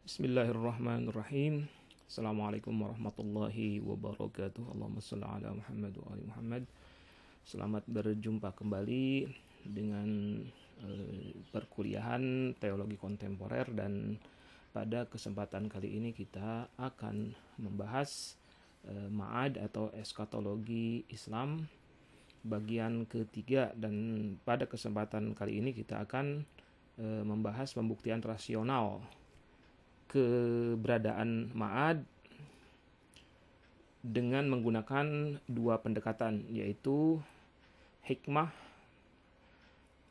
Bismillahirrahmanirrahim. Assalamualaikum warahmatullahi wabarakatuh. Allahumma shalli ala Muhammad wa ali Muhammad. Selamat berjumpa kembali dengan perkuliahan teologi kontemporer, dan pada kesempatan kali ini kita akan membahas ma'ad atau eskatologi Islam bagian ketiga, dan pada kesempatan kali ini kita akan membahas pembuktian rasional keberadaan ma'ad dengan menggunakan dua pendekatan, yaitu hikmah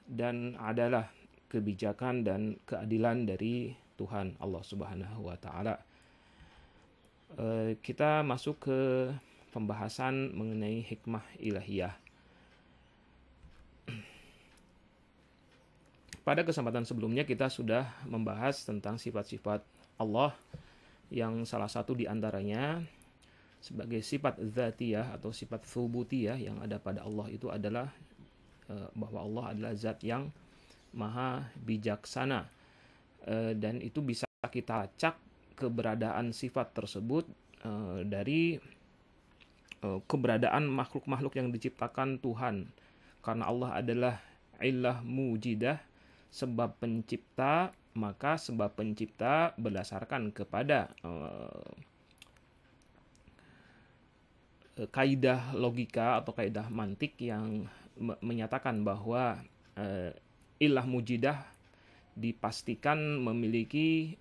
dan adalah kebijakan dan keadilan dari Tuhan Allah Subhanahu wa taala. Kita masuk ke pembahasan mengenai hikmah ilahiyah. Pada kesempatan sebelumnya kita sudah membahas tentang sifat-sifat Allah, yang salah satu di antaranya sebagai sifat dzatiyah atau sifat tsubutiyah yang ada pada Allah itu adalah bahwa Allah adalah zat yang maha bijaksana, dan itu bisa kita lacak keberadaan sifat tersebut dari keberadaan makhluk-makhluk yang diciptakan Tuhan, karena Allah adalah illah mujidah, sebab pencipta. Maka sebab pencipta berdasarkan kepada kaidah logika atau kaidah mantik yang menyatakan bahwa ilah mujidah dipastikan memiliki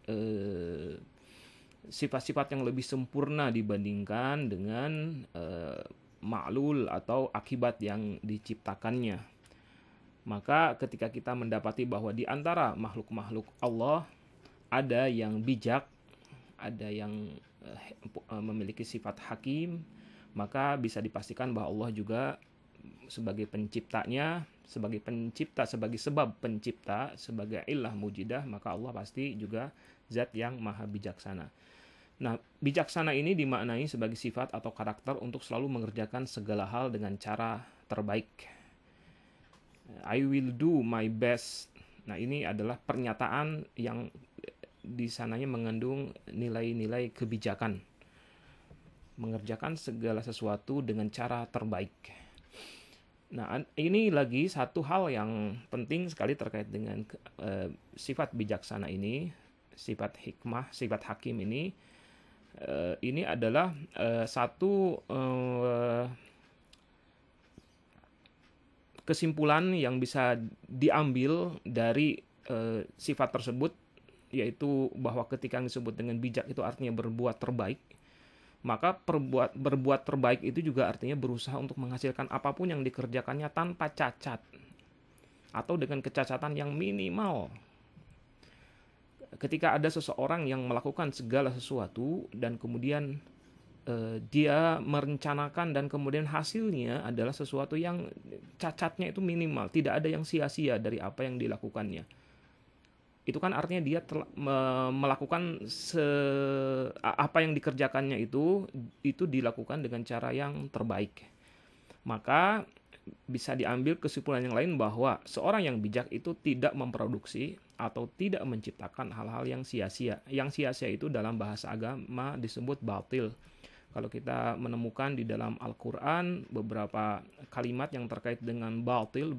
sifat-sifat yang lebih sempurna dibandingkan dengan ma'lul atau akibat yang diciptakannya. Maka ketika kita mendapati bahwa di antara makhluk-makhluk Allah ada yang bijak, ada yang memiliki sifat hakim, maka bisa dipastikan bahwa Allah juga sebagai penciptanya, sebagai pencipta, sebagai sebab pencipta, sebagai ilah mujidah, maka Allah pasti juga zat yang maha bijaksana. Nah, bijaksana ini dimaknai sebagai sifat atau karakter untuk selalu mengerjakan segala hal dengan cara terbaik. I will do my best. Nah, ini adalah pernyataan yang di sananya mengandung nilai-nilai kebijakan. Mengerjakan segala sesuatu dengan cara terbaik. Nah, ini lagi satu hal yang penting sekali terkait dengan sifat bijaksana ini, sifat hikmah, sifat hakim ini. Ini adalah satu kesimpulan yang bisa diambil dari sifat tersebut, yaitu bahwa ketika yang disebut dengan bijak itu artinya berbuat terbaik, maka berbuat terbaik itu juga artinya berusaha untuk menghasilkan apapun yang dikerjakannya tanpa cacat atau dengan kecacatan yang minimal. Ketika ada seseorang yang melakukan segala sesuatu dan kemudian dia merencanakan dan kemudian hasilnya adalah sesuatu yang cacatnya itu minimal, tidak ada yang sia-sia dari apa yang dilakukannya. Itu kan artinya dia melakukan apa yang dikerjakannya itu dilakukan dengan cara yang terbaik. Maka bisa diambil kesimpulan yang lain bahwa seorang yang bijak itu tidak memproduksi atau tidak menciptakan hal-hal yang sia-sia. Yang sia-sia itu dalam bahasa agama disebut batil. Kalau kita menemukan di dalam Al-Quran beberapa kalimat yang terkait dengan batil,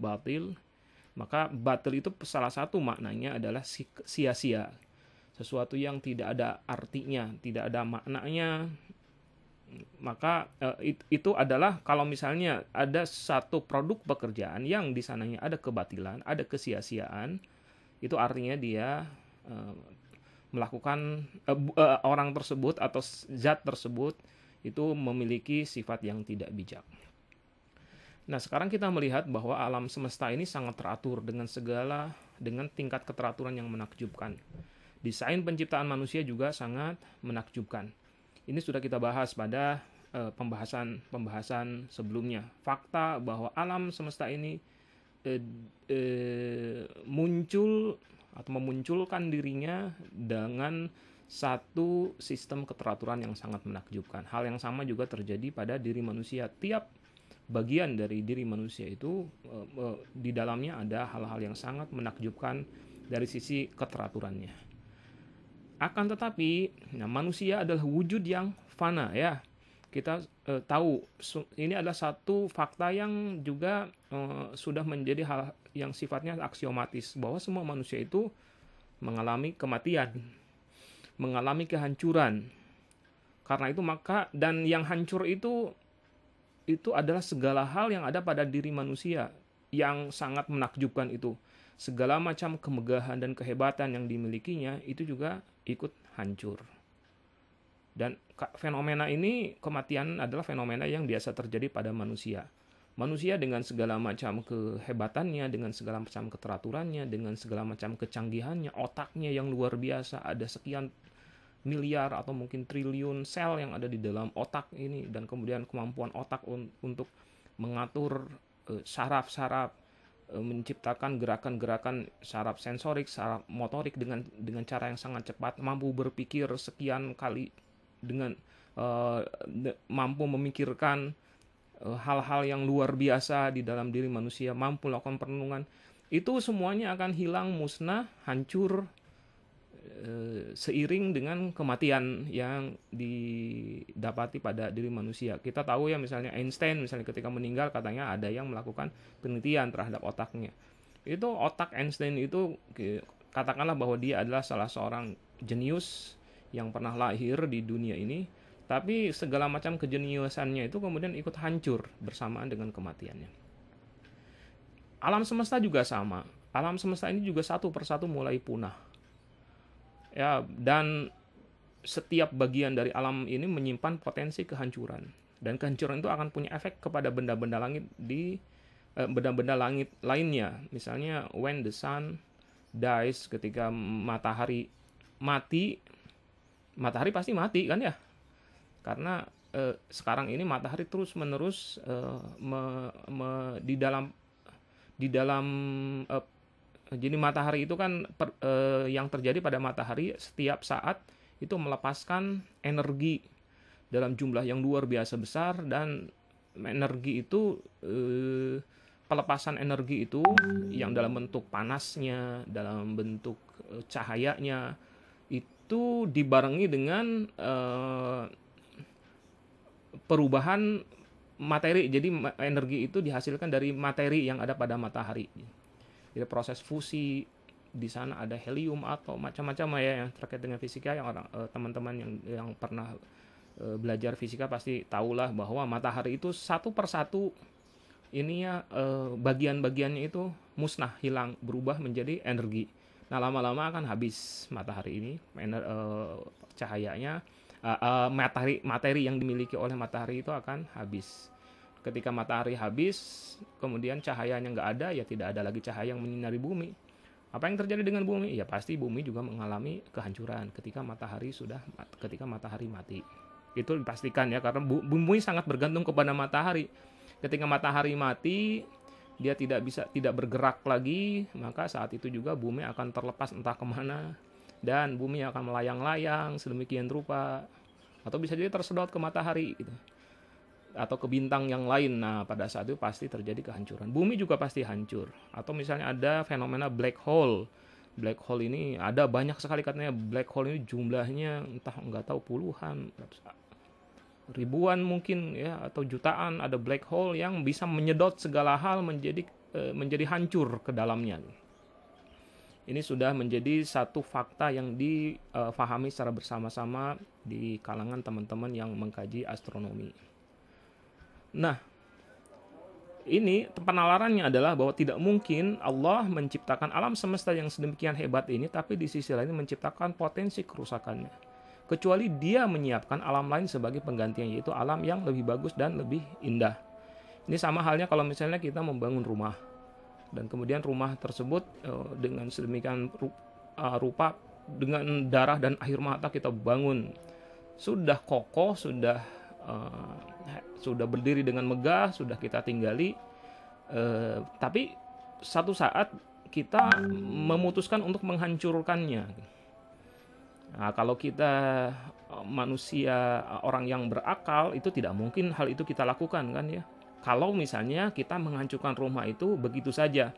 maka batil itu salah satu maknanya adalah sia-sia. Sesuatu yang tidak ada artinya, tidak ada maknanya. Maka itu adalah kalau misalnya ada satu produk pekerjaan yang di sananya ada kebatilan, ada kesia-siaan, itu artinya dia melakukan orang tersebut atau zat tersebut itu memiliki sifat yang tidak bijak. Nah, sekarang kita melihat bahwa alam semesta ini sangat teratur dengan tingkat keteraturan yang menakjubkan. Desain penciptaan manusia juga sangat menakjubkan. Ini sudah kita bahas pada pembahasan sebelumnya. Fakta bahwa alam semesta ini muncul atau memunculkan dirinya dengan satu sistem keteraturan yang sangat menakjubkan. Hal yang sama juga terjadi pada diri manusia. Tiap bagian dari diri manusia itu di dalamnya ada hal-hal yang sangat menakjubkan dari sisi keteraturannya. Akan tetapi, manusia adalah wujud yang fana ya. Kita tahu ini adalah satu fakta yang juga sudah menjadi hal yang sifatnya aksiomatis, bahwa semua manusia itu mengalami kematian, mengalami kehancuran. Karena itu maka, dan yang hancur itu adalah segala hal yang ada pada diri manusia, yang sangat menakjubkan itu. Segala macam kemegahan dan kehebatan yang dimilikinya itu juga ikut hancur. Dan fenomena ini, kematian adalah fenomena yang biasa terjadi pada manusia. Manusia dengan segala macam kehebatannya, dengan segala macam keteraturannya, dengan segala macam kecanggihannya, otaknya yang luar biasa, ada sekian miliar atau mungkin triliun sel yang ada di dalam otak ini, dan kemudian kemampuan otak untuk mengatur saraf-saraf, menciptakan gerakan-gerakan saraf sensorik, saraf motorik dengan cara yang sangat cepat, mampu berpikir sekian kali, dengan mampu memikirkan hal-hal yang luar biasa di dalam diri manusia, mampu melakukan perenungan. Itu semuanya akan hilang, musnah, hancur seiring dengan kematian yang didapati pada diri manusia. Kita tahu ya, misalnya Einstein misalnya ketika meninggal katanya ada yang melakukan penelitian terhadap otaknya. Itu otak Einstein itu katakanlah bahwa dia adalah salah seorang jenius yang pernah lahir di dunia ini, tapi segala macam kejeniusannya itu kemudian ikut hancur bersamaan dengan kematiannya. Alam semesta juga sama. Alam semesta ini juga satu persatu mulai punah. Ya, dan setiap bagian dari alam ini menyimpan potensi kehancuran, dan kehancuran itu akan punya efek kepada benda-benda langit benda-benda langit lainnya. Misalnya when the sun dies, ketika matahari mati, matahari pasti mati kan ya, karena sekarang ini matahari terus menerus di dalam jadi matahari itu kan yang terjadi pada matahari setiap saat itu melepaskan energi dalam jumlah yang luar biasa besar, dan energi itu pelepasan energi itu yang dalam bentuk panasnya, dalam bentuk cahayanya, itu dibarengi dengan perubahan materi. Jadi energi itu dihasilkan dari materi yang ada pada matahari. Jadi proses fusi, di sana ada helium atau macam-macam ya yang terkait dengan fisika, yang teman-teman yang pernah belajar fisika pasti tahulah bahwa matahari itu satu persatu ini ya, bagian-bagiannya itu musnah, hilang, berubah menjadi energi. Nah, lama-lama akan habis matahari ini, cahayanya, materi yang dimiliki oleh matahari itu akan habis. Ketika matahari habis, kemudian cahayanya nggak ada, ya tidak ada lagi cahaya yang menyinari bumi. Apa yang terjadi dengan bumi? Ya pasti bumi juga mengalami kehancuran ketika matahari mati. Itu dipastikan ya, karena bumi sangat bergantung kepada matahari. Ketika matahari mati, dia tidak bergerak lagi, maka saat itu juga bumi akan terlepas entah kemana, dan bumi akan melayang-layang sedemikian rupa, atau bisa jadi tersedot ke matahari gitu, atau ke bintang yang lain. Nah, pada saat itu pasti terjadi kehancuran. Bumi juga pasti hancur. Atau misalnya ada fenomena black hole. Black hole ini ada banyak sekali katanya. Black hole ini jumlahnya entah nggak tahu puluhan, ribuan mungkin ya, atau jutaan. Ada black hole yang bisa menyedot segala hal menjadi hancur ke dalamnya. Ini sudah menjadi satu fakta yang difahami secara bersama-sama di kalangan teman-teman yang mengkaji astronomi. Nah, ini penalarannya adalah bahwa tidak mungkin Allah menciptakan alam semesta yang sedemikian hebat ini, tapi di sisi lain menciptakan potensi kerusakannya. Kecuali Dia menyiapkan alam lain sebagai penggantinya, yaitu alam yang lebih bagus dan lebih indah. Ini sama halnya kalau misalnya kita membangun rumah, dan kemudian rumah tersebut dengan sedemikian rupa, dengan darah dan air mata kita bangun, sudah kokoh, sudah berdiri dengan megah, sudah kita tinggali, tapi satu saat kita memutuskan untuk menghancurkannya. Nah, kalau kita manusia, orang yang berakal, itu tidak mungkin hal itu kita lakukan kan ya. Kalau misalnya kita menghancurkan rumah itu begitu saja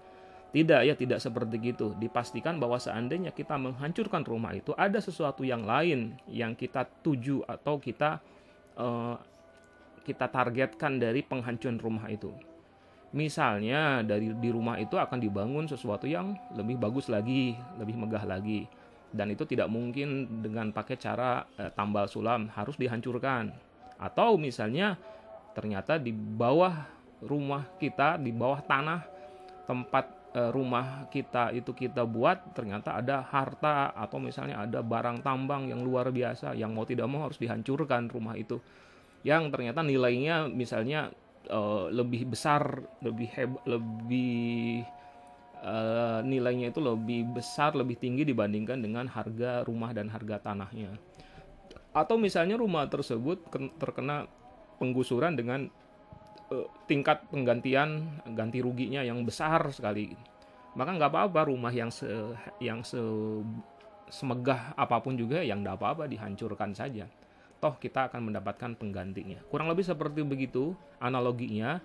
Tidak ya, tidak seperti itu. Dipastikan bahwa seandainya kita menghancurkan rumah itu, ada sesuatu yang lain yang kita tuju atau eh, kita targetkan dari penghancuran rumah itu. Misalnya di rumah itu akan dibangun sesuatu yang lebih bagus lagi, lebih megah lagi. Dan itu tidak mungkin dengan pakai cara tambal sulam, harus dihancurkan. Atau misalnya ternyata di bawah rumah kita, di bawah tanah tempat rumah kita itu kita buat, ternyata ada harta atau misalnya ada barang tambang yang luar biasa yang mau tidak mau harus dihancurkan rumah itu, yang ternyata nilainya misalnya lebih besar, nilainya itu lebih besar, lebih tinggi dibandingkan dengan harga rumah dan harga tanahnya. Atau misalnya rumah tersebut terkena penggusuran dengan tingkat penggantian ganti ruginya yang besar sekali, maka nggak apa-apa rumah yang semegah apapun juga, yang nggak apa-apa dihancurkan saja, toh kita akan mendapatkan penggantinya. Kurang lebih seperti begitu analoginya.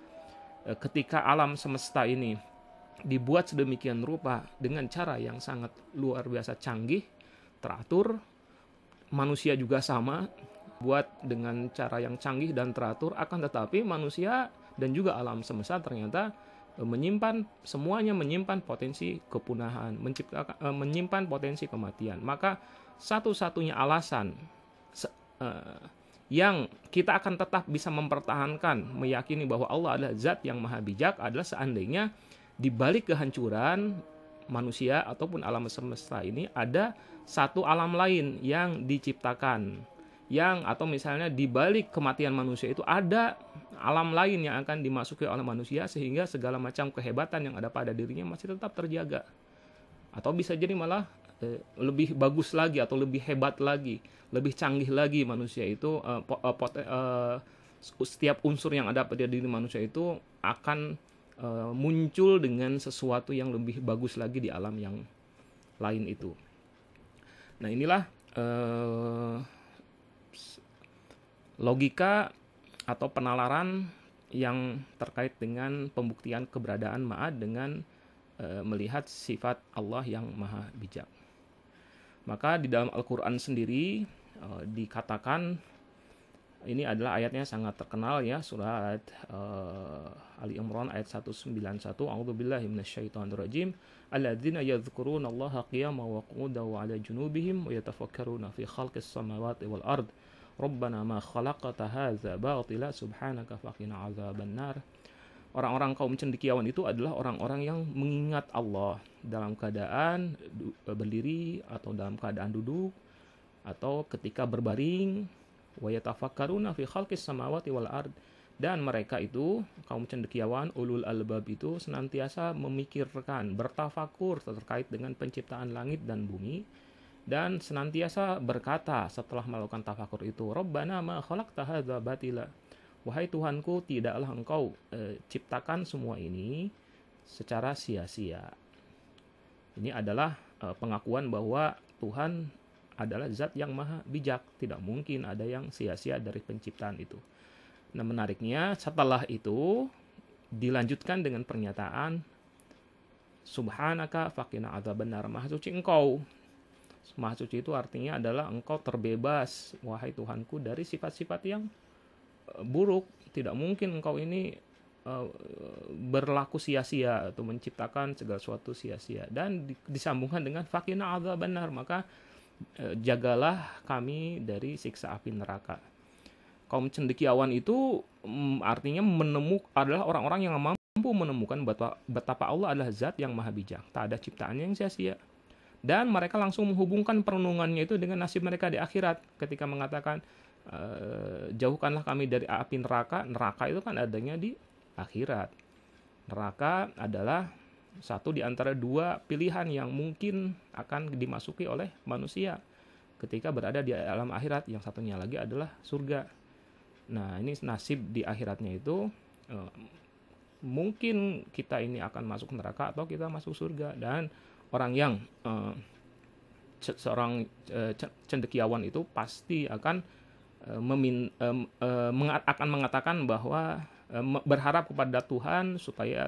Ketika alam semesta ini dibuat sedemikian rupa dengan cara yang sangat luar biasa canggih, teratur, manusia juga sama, buat dengan cara yang canggih dan teratur, akan tetapi manusia dan juga alam semesta ternyata semuanya menyimpan potensi kepunahan, menyimpan potensi kematian. Maka satu-satunya alasan yang kita akan tetap bisa mempertahankan, meyakini bahwa Allah adalah zat yang maha bijak, adalah seandainya di balik kehancuran manusia ataupun alam semesta ini ada satu alam lain yang diciptakan, atau misalnya di balik kematian manusia itu ada alam lain yang akan dimasuki oleh manusia, sehingga segala macam kehebatan yang ada pada dirinya masih tetap terjaga, atau bisa jadi malah lebih bagus lagi atau lebih hebat lagi, lebih canggih lagi manusia itu. Setiap unsur yang ada pada diri manusia itu akan muncul dengan sesuatu yang lebih bagus lagi di alam yang lain itu. Nah, inilah logika atau penalaran yang terkait dengan pembuktian keberadaan Ma'ad dengan melihat sifat Allah yang maha bijak. Maka di dalam Al-Quran sendiri dikatakan, ini adalah ayatnya sangat terkenal ya, surat Ali Imran ayat 191, A'udzubillahi minasyaitonirrajim, alladzina yadhkuruna Allaha qiyaman wa qu'udan wa 'ala junubihim wa yatafakkaruna fi khalqis samawati wal ard. Rabbana ma khalaqta hadza batila subhanaka faqina 'adzabannar. Orang-orang kaum cendekiawan itu adalah orang-orang yang mengingat Allah dalam keadaan berdiri atau dalam keadaan duduk atau ketika berbaring. Wa yatafakkaruna fi khalqis samawati wal ard. Dan mereka itu, kaum cendekiawan, ulul albab itu senantiasa memikirkan, bertafakur terkait dengan penciptaan langit dan bumi, dan senantiasa berkata setelah melakukan tafakur itu, Rabbana ma khalaqta hadza batila. Wahai Tuhanku, tidaklah engkau ciptakan semua ini secara sia-sia. Ini adalah pengakuan bahwa Tuhan adalah zat yang maha bijak. Tidak mungkin ada yang sia-sia dari penciptaan itu. Nah, menariknya setelah itu dilanjutkan dengan pernyataan Subhanaka faqina adzabannar. Maha suci engkau. Maha suci itu artinya adalah engkau terbebas, wahai Tuhanku, dari sifat-sifat yang buruk. Tidak mungkin engkau ini berlaku sia-sia atau menciptakan segala sesuatu sia-sia. Dan disambungkan dengan faqina adzabannar, maka jagalah kami dari siksa api neraka. Kaum cendekiawan itu artinya adalah orang-orang yang mampu menemukan betapa Allah adalah zat yang maha bijak, tak ada ciptaannya yang sia-sia. Dan mereka langsung menghubungkan perenungannya itu dengan nasib mereka di akhirat ketika mengatakan jauhkanlah kami dari api neraka. Neraka itu kan adanya di akhirat. Neraka adalah satu di antara dua pilihan yang mungkin akan dimasuki oleh manusia ketika berada di alam akhirat. Yang satunya lagi adalah surga. Nah, ini nasib di akhiratnya itu mungkin kita ini akan masuk neraka atau kita masuk surga. Dan orang yang seorang cendekiawan itu pasti akan akan mengatakan bahwa berharap kepada Tuhan supaya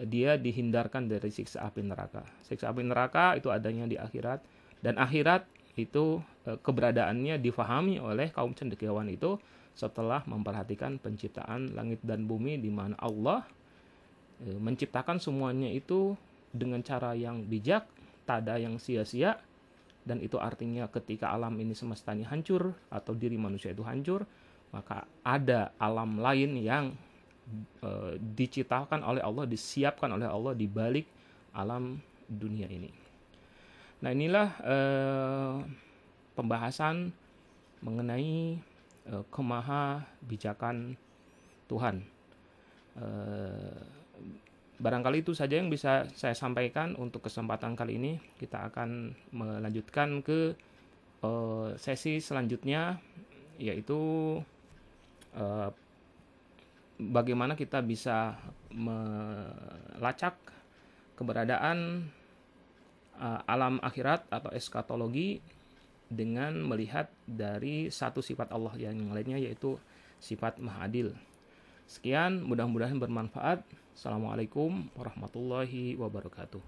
dia dihindarkan dari siksa api neraka. Siksa api neraka itu adanya di akhirat, dan akhirat itu keberadaannya difahami oleh kaum cendekiawan itu setelah memperhatikan penciptaan langit dan bumi, di mana Allah menciptakan semuanya itu dengan cara yang bijak, tak ada yang sia-sia. Dan itu artinya ketika alam ini semesta ini hancur atau diri manusia itu hancur, maka ada alam lain yang diciptakan oleh Allah, disiapkan oleh Allah di balik alam dunia ini. Nah, inilah pembahasan mengenai kemahabijakan Tuhan. Barangkali itu saja yang bisa saya sampaikan untuk kesempatan kali ini. Kita akan melanjutkan ke sesi selanjutnya, yaitu bagaimana kita bisa melacak keberadaan alam akhirat atau eskatologi dengan melihat dari satu sifat Allah yang lainnya, yaitu sifat Maha Adil. Sekian, mudah-mudahan bermanfaat. Assalamualaikum warahmatullahi wabarakatuh.